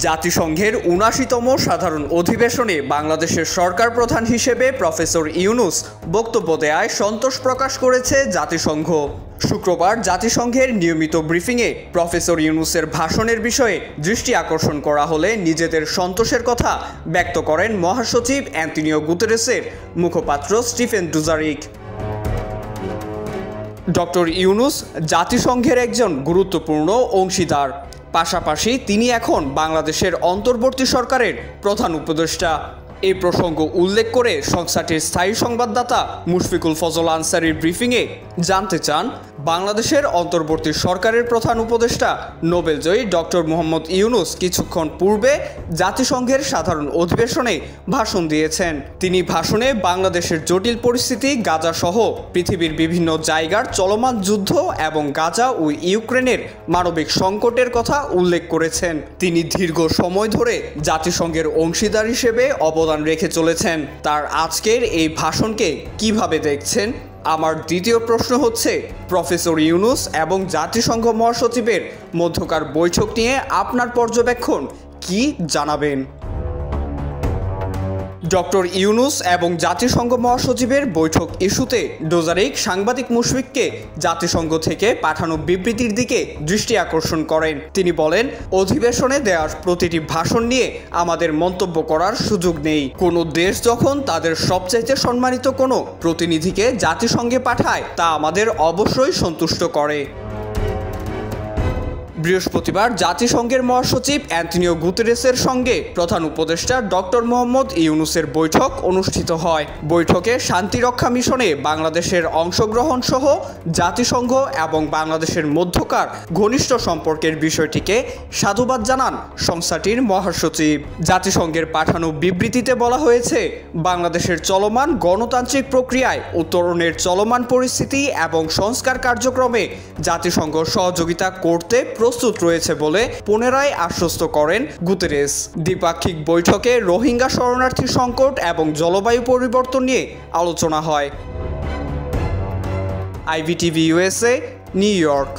জাতিসংঘের ৭৯তম সাধারণ অধিবেশনে বাংলাদেশের সরকার প্রধান হিসেবে প্রফেসর ইউনূস বক্তব্য দেয়ায় সন্তোষ প্রকাশ করেছে জাতিসংঘ। শুক্রবার জাতিসংঘের নিয়মিত ব্রিফিংয়ে প্রফেসর ইউনূসের ভাষণের বিষয়ে দৃষ্টি আকর্ষণ করা হলে নিজেদের সন্তোষের কথা ব্যক্ত করেন মহাসচিব অ্যান্তোনিও গুতেরেসের মুখপাত্র স্টিফেন ডুজারিক। ডক্টর ইউনূস জাতিসংঘের একজন গুরুত্বপূর্ণ অংশীদার, পাশাপাশি তিনি এখন বাংলাদেশের অন্তর্বর্তী সরকারের প্রধান উপদেষ্টা। এই প্রসঙ্গ উল্লেখ করে সংস্থাটির স্থায়ী সংবাদদাতা মুশফিকুল ফজল আনসারীর ব্রিফিংয়ে জানতে চান, বাংলাদেশের অন্তর্বর্তী সরকারের প্রধান উপদেষ্টা নোবেলজয়ী ডক্টর মোহাম্মদ ইউনূস কিছুক্ষণ পূর্বে জাতিসংঘের সাধারণ অধিবেশনে ভাষণ দিয়েছেন। তিনি ভাষণে বাংলাদেশের জটিল পরিস্থিতি, গাজা সহ পৃথিবীর বিভিন্ন জায়গার চলমান যুদ্ধ এবং গাজা ও ইউক্রেনের মানবিক সংকটের কথা উল্লেখ করেছেন। তিনি দীর্ঘ সময় ধরে জাতিসংঘের অংশীদার হিসেবে অবদান রেখে চলেছেন। তার আজকের এই ভাষণকে কিভাবে দেখছেন? আমার দ্বিতীয় প্রশ্ন হচ্ছে, প্রফেসর ইউনূস এবং জাতিসংঘ মহাসচিবের মধ্যকার বৈঠক নিয়ে আপনার পর্যবেক্ষণ কি জানাবেন? ডক্টর ইউনূস এবং জাতিসংঘ মহাসচিবের বৈঠক ইস্যুতে ডুজারিক সাংবাদিক মুশফিককে জাতিসংঘ থেকে পাঠানো বিবৃতির দিকে দৃষ্টি আকর্ষণ করেন। তিনি বলেন, অধিবেশনে দেওয়ার প্রতিটি ভাষণ নিয়ে আমাদের মন্তব্য করার সুযোগ নেই। কোনো দেশ যখন তাদের সবচাইতে সম্মানিত কোনো প্রতিনিধিকে জাতিসংঘে পাঠায়, তা আমাদের অবশ্যই সন্তুষ্ট করে। বৃহস্পতিবার জাতিসংঘের মহাসচিব অ্যান্তোনিও গুতেরেসের সঙ্গে প্রধান উপদেষ্টা ডক্টর মোহাম্মদ ইউনূসের বৈঠক অনুষ্ঠিত হয়। বৈঠকে শান্তিরক্ষা মিশনে বাংলাদেশের অংশগ্রহণ সহ জাতিসংঘ এবং বাংলাদেশের মধ্যকার ঘনিষ্ঠ সম্পর্কের বিষয়টিকে সাধুবাদ জানান সংস্থাটির মহাসচিব। জাতিসংঘের পাঠানো বিবৃতিতে বলা হয়েছে, বাংলাদেশের চলমান গণতান্ত্রিক প্রক্রিয়ায় উত্তরণের চলমান পরিস্থিতি এবং সংস্কার কার্যক্রমে জাতিসংঘ সহযোগিতা করতে প্রস্তুত রয়েছে বলে পুনরায় আশ্বস্ত করেন গুতেরেস। দ্বিপাক্ষিক বৈঠকে রোহিঙ্গা শরণার্থী সংকট এবং জলবায়ু পরিবর্তন নিয়ে আলোচনা হয়। IVTV USA, new York.